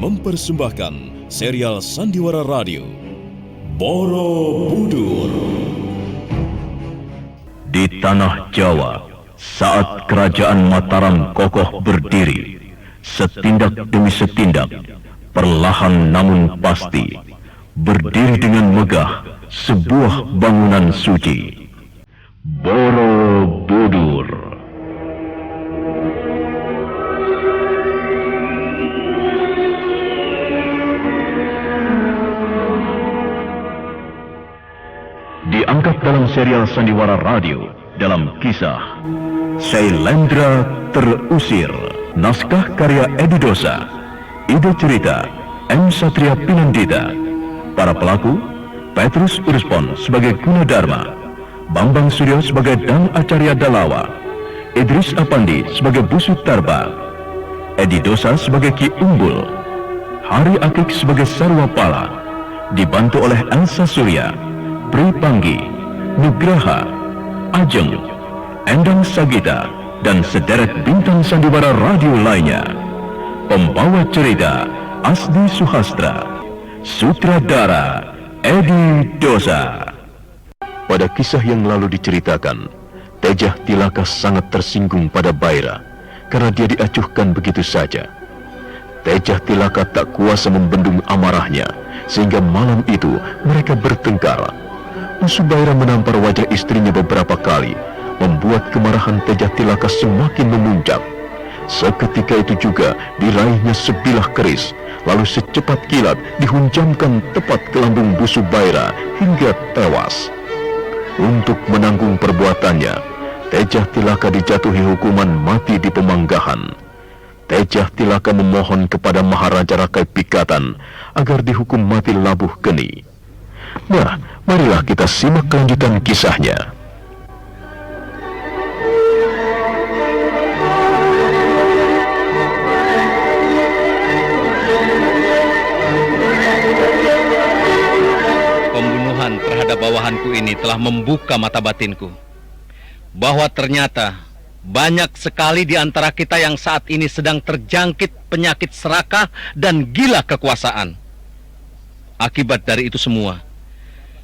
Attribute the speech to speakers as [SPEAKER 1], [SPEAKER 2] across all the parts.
[SPEAKER 1] mempersembahkan serial Sandiwara Radio Borobudur.
[SPEAKER 2] Di tanah Jawa, saat kerajaan Mataram kokoh berdiri, setindak demi setindak, perlahan namun pasti, berdiri dengan megah sebuah bangunan suci, Borobudur. Diangkat dalam serial Sandiwara Radio dalam kisah Sailendra Terusir. Naskah karya Edi Dosa. Ide cerita M. Satria Pinandita. Para pelaku Petrus Urspon sebagai Gunadarma, Bambang Suryo sebagai Dang Acarya Dalawa, Idris Apandi sebagai Busut Tarba, Edi Dosa sebagai Ki Umbul, Hari Akik sebagai Sarwapala, dibantu oleh Elsa Surya, Pri Panggi, Nugraha, Ajeng, Endang Sagita, dan sederet bintang sandiwara radio lainnya. Pembawa cerita Asdi Suhastra, sutradara Edi Dosa. Pada kisah yang lalu diceritakan, Tejah Tilaka sangat tersinggung pada Baira karena dia diacuhkan begitu saja. Tejah Tilaka tak kuasa membendung amarahnya, sehingga malam itu mereka bertengkar. Subaira menampar wajah istrinya beberapa kali, membuat kemarahan Tejah Tilaka semakin memuncak. Seketika itu juga diraihnya sebilah keris, lalu secepat kilat dihunjamkan tepat ke lambung Bu Subaira hingga tewas. Untuk menanggung perbuatannya, Tejah Tilaka dijatuhi hukuman mati di Pemanggahan. Tejah Tilaka memohon kepada Maharaja Rakai Pikatan agar dihukum mati Labuh Geni. Nah, marilah kita simak kelanjutan kisahnya.
[SPEAKER 3] Pembunuhan terhadap bawahanku ini telah membuka mata batinku, bahwa ternyata banyak sekali di antara kita yang saat ini sedang terjangkit penyakit serakah dan gila kekuasaan. Akibat dari itu semua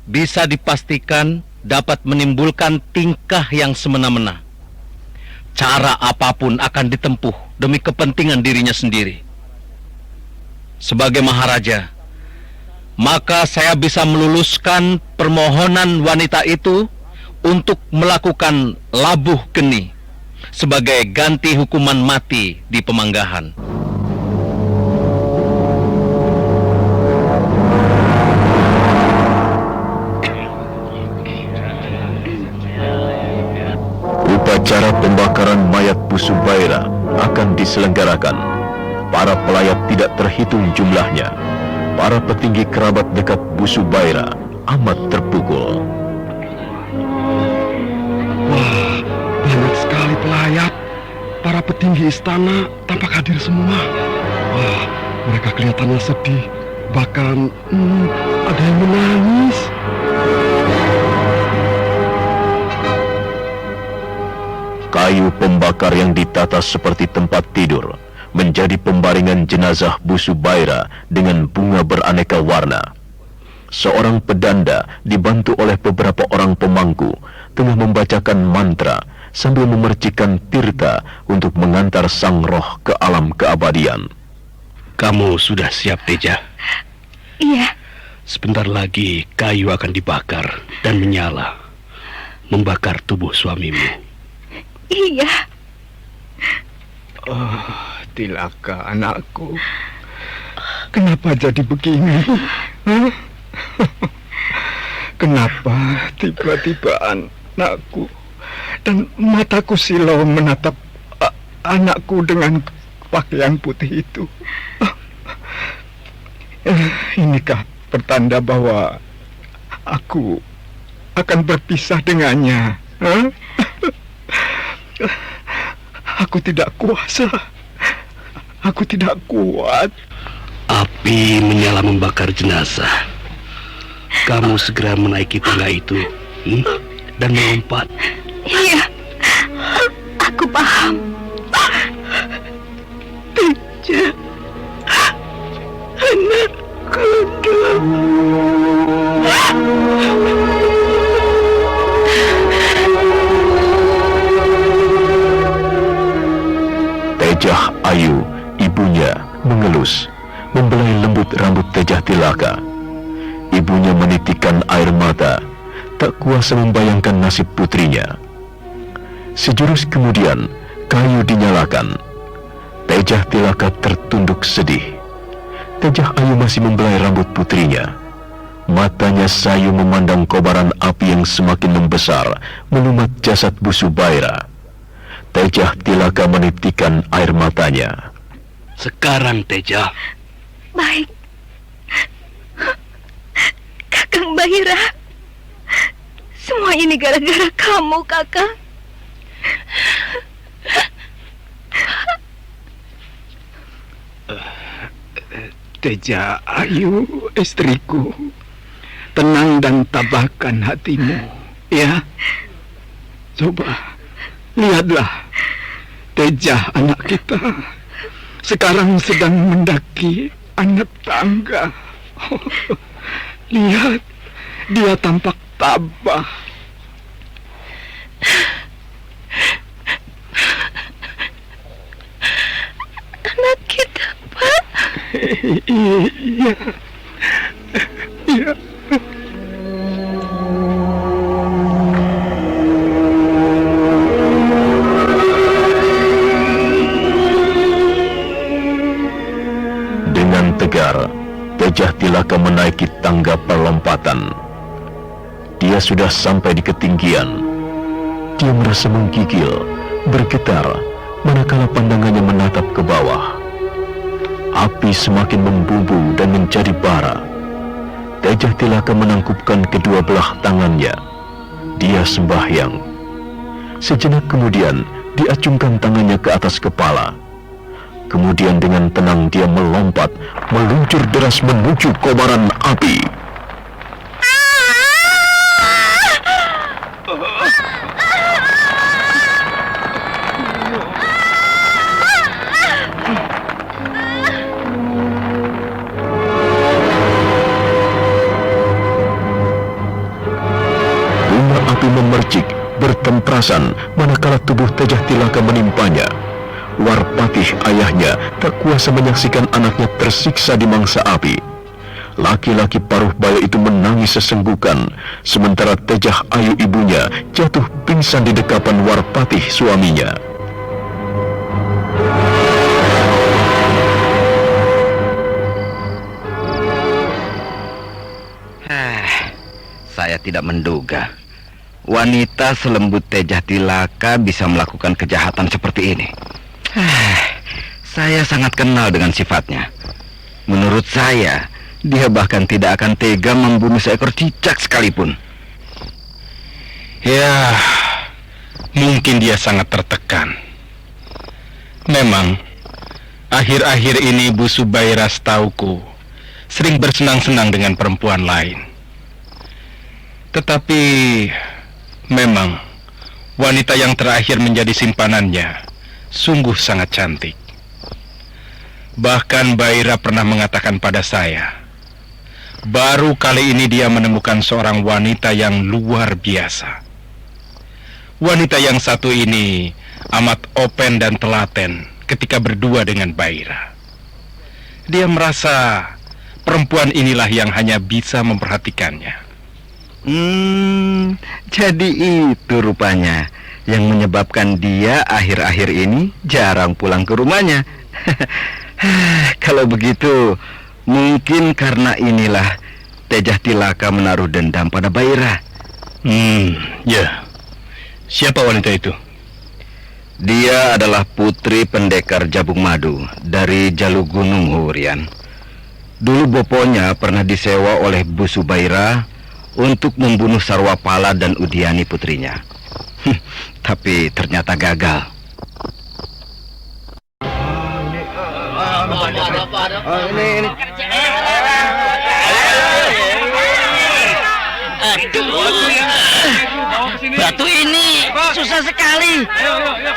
[SPEAKER 3] bisa dipastikan dapat menimbulkan tingkah yang semena-mena. Cara apapun akan ditempuh demi kepentingan dirinya sendiri. Sebagai Maharaja, maka saya bisa meluluskan permohonan wanita itu untuk melakukan Labuh Geni sebagai ganti hukuman mati di Pemanggahan.
[SPEAKER 2] Upacara pembakaran mayat Bu Subaira akan diselenggarakan. Para pelayat tidak terhitung jumlahnya. Para petinggi kerabat dekat Bu Subaira amat terpukul.
[SPEAKER 4] Wah, banyak sekali pelayat. Para petinggi istana tampak hadir semua. Wah, mereka kelihatannya sedih. Bahkan ada yang menangis.
[SPEAKER 2] Kayu pembakar yang ditata seperti tempat tidur menjadi pembaringan jenazah Bu Subaira dengan bunga beraneka warna. Seorang pedanda dibantu oleh beberapa orang pemangku tengah membacakan mantra sambil memercikan tirta untuk mengantar sang roh ke alam keabadian.
[SPEAKER 5] Kamu sudah siap, Tejah?
[SPEAKER 6] Iya.
[SPEAKER 5] Sebentar lagi kayu akan dibakar dan menyala, membakar tubuh suamimu.
[SPEAKER 6] Iya.
[SPEAKER 4] Oh, Tilaka anakku. Kenapa jadi begini? Hah? Kenapa tiba-tiba anakku dan mataku silau menatap anakku dengan pakaian putih itu? Inikah pertanda bahwa aku akan berpisah dengannya? Hah? Aku tidak kuasa. Aku tidak kuat.
[SPEAKER 5] Api menyala membakar jenazah. Kamu segera menaiki tangga itu dan melompat.
[SPEAKER 6] Iya, aku paham. Teja,
[SPEAKER 2] tulus membelai lembut rambut Tejah Tilaka. Ibunya menitikkan air mata, tak kuasa membayangkan nasib putrinya. Sejurus kemudian, kayu dinyalakan. Tejah Tilaka tertunduk sedih. Tejah Ayu masih membelai rambut putrinya. Matanya sayu memandang kobaran api yang semakin membesar melumat jasad Bu Subaira. Tejah Tilaka menitikkan air matanya.
[SPEAKER 5] Sekarang, Tejah.
[SPEAKER 6] Baik. Kakang Bahira. Semua ini gara-gara kamu, Kakang.
[SPEAKER 5] Tejah Ayu, istriku. Tenang dan tabahkan hatimu, ya. Coba, lihatlah. Tejah anak kita sekarang sedang mendaki anak tangga. Lihat, dia tampak tabah.
[SPEAKER 6] Anak kita, Pak.
[SPEAKER 5] Iya. Iya.
[SPEAKER 2] Dengan tegar, Tejah Tilaka menaiki tangga perlompatan. Dia sudah sampai di ketinggian. Dia merasa menggigil, bergetar, manakala pandangannya menatap ke bawah. Api semakin membumbung dan menjadi bara. Tejah Tilaka menangkupkan kedua belah tangannya. Dia sembahyang. Sejenak kemudian, diacungkan tangannya ke atas kepala. Kemudian dengan tenang dia melompat, meluncur deras menuju kobaran api. Bunga api memercik, bertemprasan, manakala tubuh Tejah Tilaka menimpanya. Warpatih ayahnya tak kuasa menyaksikan anaknya tersiksa di mangsa api. Laki-laki paruh baya itu menangis sesenggukan, sementara Tejah Ayu ibunya jatuh pingsan di dekapan Warpatih suaminya.
[SPEAKER 3] Saya tidak menduga wanita selembut Tejah Tilaka bisa melakukan kejahatan seperti ini. Saya sangat kenal dengan sifatnya. Menurut saya, dia bahkan tidak akan tega membunuh seekor cicak sekalipun.
[SPEAKER 5] Ya, mungkin dia sangat tertekan. Memang, akhir-akhir ini Bu Subaira setauku sering bersenang-senang dengan perempuan lain. Tetapi, memang, wanita yang terakhir menjadi simpanannya sungguh sangat cantik. Bahkan Baira pernah mengatakan pada saya, baru kali ini dia menemukan seorang wanita yang luar biasa. Wanita yang satu ini amat open dan telaten ketika berdua dengan Baira. Dia merasa perempuan inilah yang hanya bisa memperhatikannya.
[SPEAKER 3] Jadi itu rupanya yang menyebabkan dia akhir-akhir ini jarang pulang ke rumahnya. Kalau begitu, mungkin karena inilah Tejah Tilaka menaruh dendam pada Baira.
[SPEAKER 5] Ya. Siapa wanita itu?
[SPEAKER 3] Dia adalah putri pendekar Jabung Madu dari Jalugunung, Hurian. Dulu boponya pernah disewa oleh Bu Subaira untuk membunuh Sarwapala dan Udiani putrinya. Tapi ternyata gagal.
[SPEAKER 7] Batu ini susah sekali.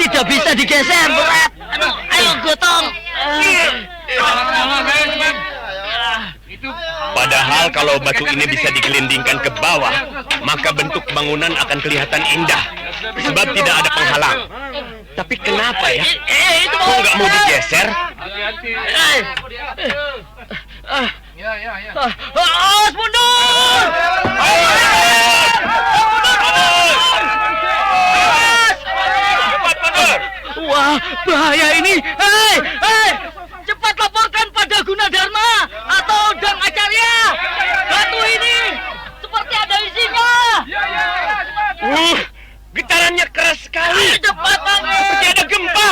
[SPEAKER 7] Tidak bisa digeser, berat. Ayo gotong.
[SPEAKER 5] Padahal kalau batu ini bisa digelindingkan ke bawah, maka bentuk bangunan akan kelihatan indah, sebab tidak ada penghalang. Tapi kenapa ya? Kok nggak mau digeser?
[SPEAKER 7] Awas mundur! Wah, bahaya ini. Hei, cepat laporkan pada Gunadarma atau Dang Acarya. Batu ini seperti ada isinya.
[SPEAKER 3] Getarannya keras sekali.
[SPEAKER 7] Cepat, Bang.
[SPEAKER 3] Seperti ada gempa.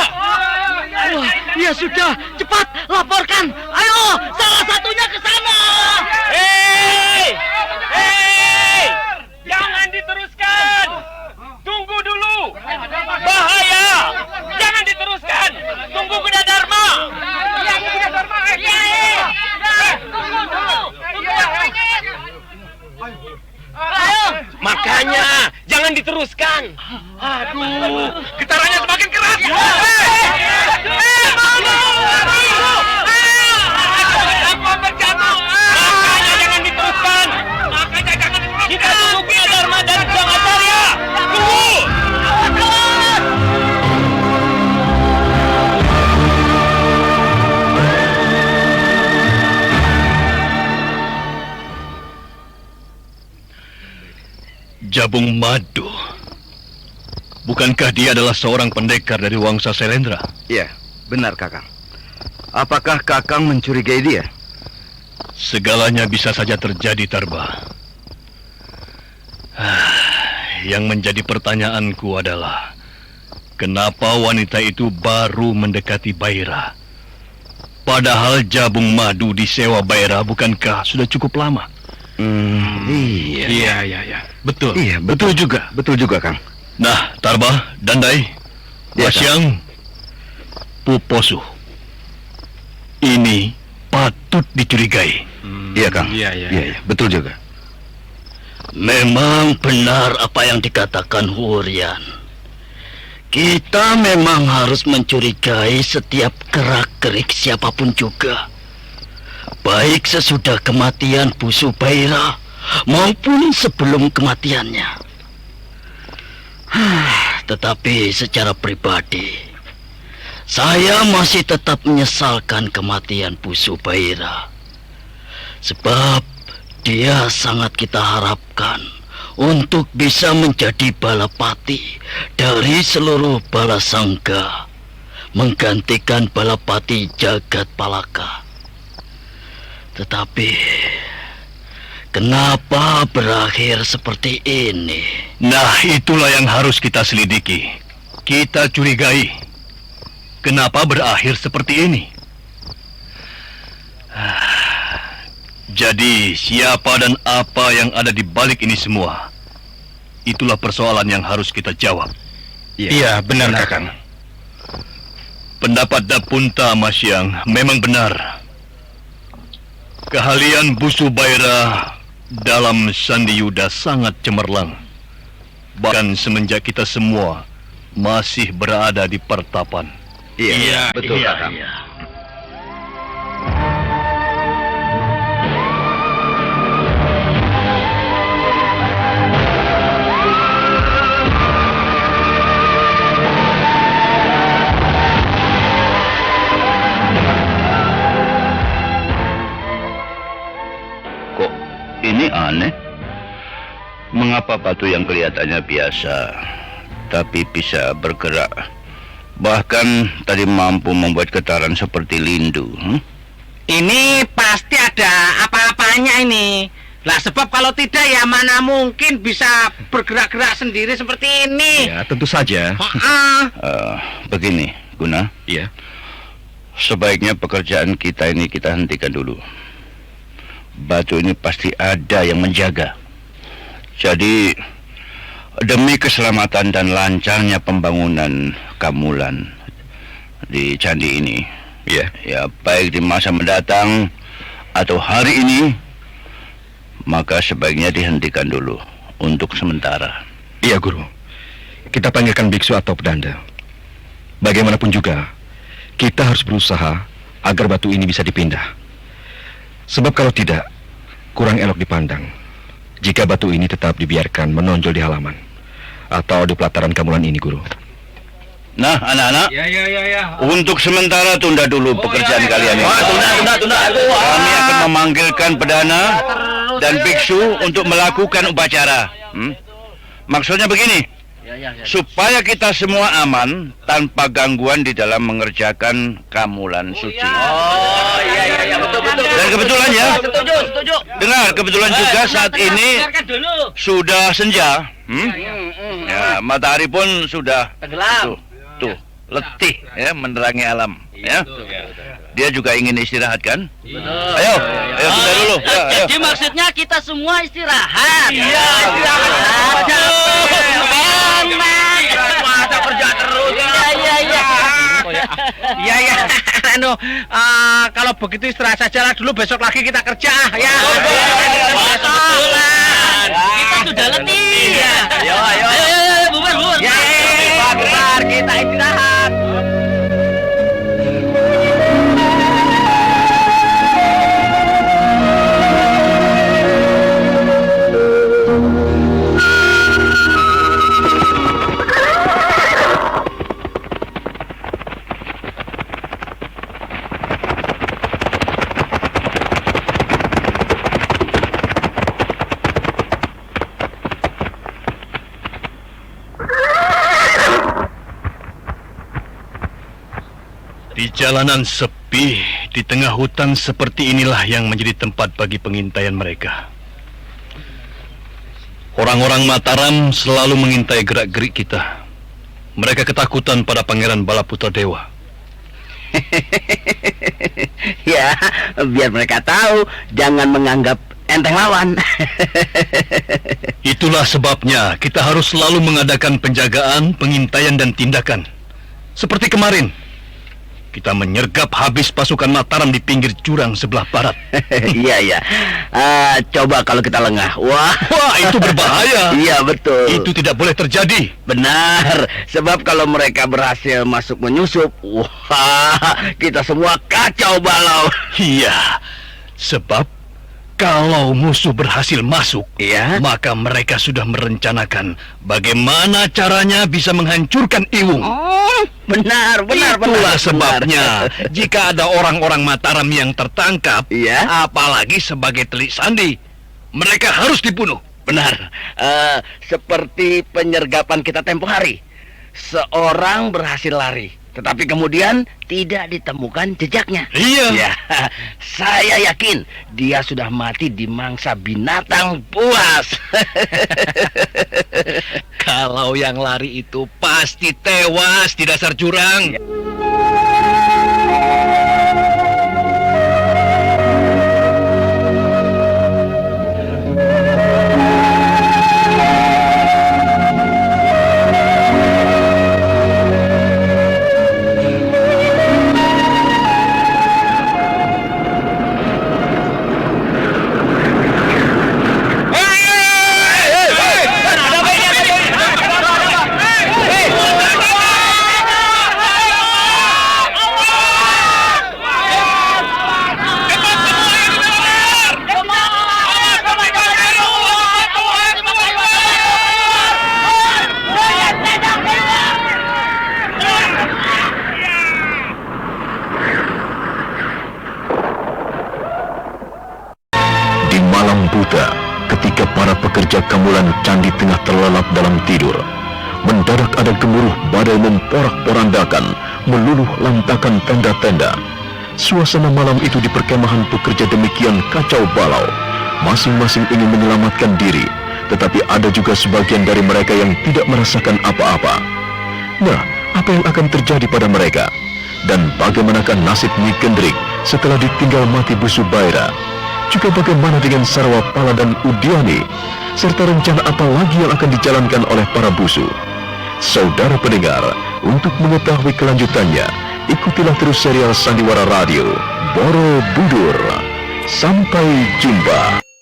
[SPEAKER 7] Wah, ya sudah, cepat laporkan. Ayo, salah satunya ke sana.
[SPEAKER 3] Hei! Jangan diteruskan. Tunggu dulu. Bahaya. Jangan diteruskan. Tunggu Gunadarma. Makanya jangan diteruskan. Aduh, getarannya semakin keras. Makanya jangan diteruskan. Kita tunggu Gunadarma dan Dang Acarya. Tunggu. Jabung Madu. Bukankah dia adalah seorang pendekar dari Wangsa Selendra?
[SPEAKER 8] Iya, benar Kakang. Apakah Kakang mencurigai dia?
[SPEAKER 3] Segalanya bisa saja terjadi, Tarba. Yang menjadi pertanyaanku adalah, kenapa wanita itu baru mendekati Baira? Padahal Jabung Madu disewa Baira bukankah sudah cukup lama?
[SPEAKER 8] Iya.
[SPEAKER 3] Betul.
[SPEAKER 8] Iya, betul juga, Kang.
[SPEAKER 3] Nah, Tarba, Dandai,
[SPEAKER 8] Ya,
[SPEAKER 3] Wasyang, Puposu. Ini patut dicurigai.
[SPEAKER 8] Iya, Kang. Iya, betul juga.
[SPEAKER 7] Memang benar apa yang dikatakan Hurian. Kita memang harus mencurigai setiap gerak-gerik siapapun juga. Baik sesudah kematian Busu Baira maupun sebelum kematiannya. Tetapi secara pribadi, saya masih tetap menyesalkan kematian Busu Baira. Sebab dia sangat kita harapkan untuk bisa menjadi balapati dari seluruh bala sangga, menggantikan balapati Jagat Palaka. Tetapi kenapa berakhir seperti ini?
[SPEAKER 3] Nah, itulah yang harus kita selidiki. Kita curigai. Kenapa berakhir seperti ini? Jadi, siapa dan apa yang ada di balik ini semua? Itulah persoalan yang harus kita jawab.
[SPEAKER 5] Iya, benar Kakang.
[SPEAKER 3] Pendapat Dapunta Masyang memang benar. Keahlian Busu Baira dalam Sandi Yuda sangat cemerlang. Bahkan semenjak kita semua masih berada di pertapan.
[SPEAKER 8] Iya, betul, Kakang.
[SPEAKER 2] Ini aneh. Mengapa batu yang kelihatannya biasa, tapi bisa bergerak? Bahkan tadi mampu membuat getaran seperti lindu.
[SPEAKER 7] Ini pasti ada apa-apanya ini. Lah sebab kalau tidak ya mana mungkin bisa bergerak-gerak sendiri seperti ini.
[SPEAKER 8] Ya, tentu saja.
[SPEAKER 2] Begini, Guna.
[SPEAKER 8] Iya.
[SPEAKER 2] Sebaiknya pekerjaan kita ini kita hentikan dulu. Batu ini pasti ada yang menjaga. Jadi, demi keselamatan dan lancarnya pembangunan Kamulan di candi ini, ya baik di masa mendatang atau hari ini, maka sebaiknya dihentikan dulu untuk sementara.
[SPEAKER 8] Iya, Guru. Kita panggilkan biksu atau pedanda. Bagaimanapun juga, kita harus berusaha agar batu ini bisa dipindah. Sebab kalau tidak, kurang elok dipandang jika batu ini tetap dibiarkan menonjol di halaman atau di pelataran Kamulan ini, Guru.
[SPEAKER 2] Nah, anak-anak,
[SPEAKER 3] Ya.
[SPEAKER 2] untuk sementara tunda dulu pekerjaan kalian ini.
[SPEAKER 3] Tunda.
[SPEAKER 2] Kami akan memanggilkan perdana dan biksu untuk melakukan upacara. Maksudnya begini, supaya kita semua aman tanpa gangguan di dalam mengerjakan kamulan suci.
[SPEAKER 3] Iya, betul.
[SPEAKER 2] Dan kebetulan ya,
[SPEAKER 3] Setuju.
[SPEAKER 2] dengar, kebetulan juga saat ini
[SPEAKER 3] Dengarkan dulu.
[SPEAKER 2] sudah senja. Ya, matahari pun sudah
[SPEAKER 3] Tenggelam.
[SPEAKER 2] tuh letih ya menerangi alam. Ya, dia juga ingin istirahat kan? Ayo kita dulu. Ayo.
[SPEAKER 7] Jadi maksudnya kita semua istirahat.
[SPEAKER 3] Iya, istirahat. Masa kerja terus.
[SPEAKER 7] Iya. Kalau begitu istirahat saja dulu, besok lagi kita kerja ya.
[SPEAKER 3] Betulan.
[SPEAKER 7] Kita sudah letih.
[SPEAKER 3] Ayo.
[SPEAKER 7] Bubar.
[SPEAKER 3] Ya, bubar, kita istirahat.
[SPEAKER 5] Di jalanan sepi, di tengah hutan seperti inilah yang menjadi tempat bagi pengintaian mereka. Orang-orang Mataram selalu mengintai gerak-gerik kita. Mereka ketakutan pada Pangeran Balaputra Dewa.
[SPEAKER 9] Ya, biar mereka tahu, jangan menganggap enteng lawan.
[SPEAKER 5] Itulah sebabnya kita harus selalu mengadakan penjagaan, pengintaian dan tindakan. Seperti kemarin, kita menyergap habis pasukan Mataram di pinggir jurang sebelah barat.
[SPEAKER 9] Iya. Coba kalau kita lengah. Wah,
[SPEAKER 5] itu berbahaya.
[SPEAKER 9] Iya, betul.
[SPEAKER 5] Itu tidak boleh terjadi.
[SPEAKER 9] Benar, sebab kalau mereka berhasil masuk menyusup, wah, kita semua kacau balau.
[SPEAKER 5] Iya, sebab kalau musuh berhasil masuk,
[SPEAKER 9] Iya?
[SPEAKER 5] maka mereka sudah merencanakan bagaimana caranya bisa menghancurkan Iwung.
[SPEAKER 9] Benar.
[SPEAKER 5] Itulah
[SPEAKER 9] benar.
[SPEAKER 5] sebabnya jika ada orang-orang Mataram yang tertangkap,
[SPEAKER 9] Iya?
[SPEAKER 5] apalagi sebagai telik sandi, mereka harus dibunuh.
[SPEAKER 9] Benar. Seperti penyergapan kita tempo hari. Seorang berhasil lari, tetapi kemudian tidak ditemukan jejaknya.
[SPEAKER 5] Iya.
[SPEAKER 9] Ya, saya yakin dia sudah mati dimangsa binatang buas.
[SPEAKER 5] Kalau yang lari itu pasti tewas di dasar jurang.
[SPEAKER 2] buta ketika para pekerja gamelan candi tengah terlelap dalam tidur. Mendadak ada gemuruh badai memporak-porandakan, meluluh lantakan tenda-tenda. Suasana malam itu di perkemahan pekerja demikian kacau balau. Masing-masing ingin menyelamatkan diri, tetapi ada juga sebagian dari mereka yang tidak merasakan apa-apa. Nah, apa yang akan terjadi pada mereka? Dan bagaimanakah nasib Nyi Gendrik setelah ditinggal mati Bu Subaira? Juga bagaimana dengan Sarwapala dan Udiani? Serta rencana apa lagi yang akan dijalankan oleh para busu? Saudara pendengar, untuk mengetahui kelanjutannya, ikutilah terus serial Sandiwara Radio Borobudur. Sampai jumpa.